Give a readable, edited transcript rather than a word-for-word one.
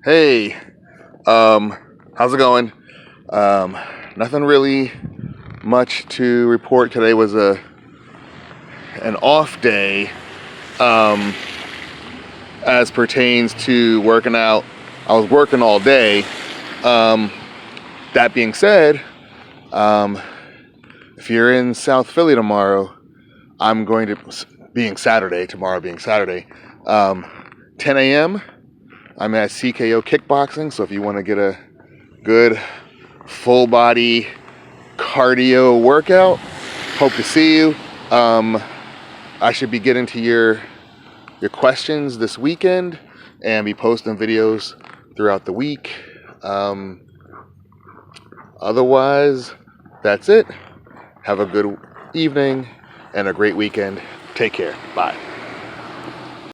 Hey, how's it going? Um, Nothing really much to report. Today was an off day, um, as pertains to working out. I was working all day. Um, that being said, um, if you're in South Philly tomorrow, I'm going to, being Saturday, tomorrow being Saturday, 10 a.m. I'm at CKO Kickboxing. So if you want to get a good full body cardio workout, hope to see you. I should be getting to your questions this weekend and be posting videos throughout the week. Otherwise, that's it. Have a good evening and a great weekend. Take care. Bye.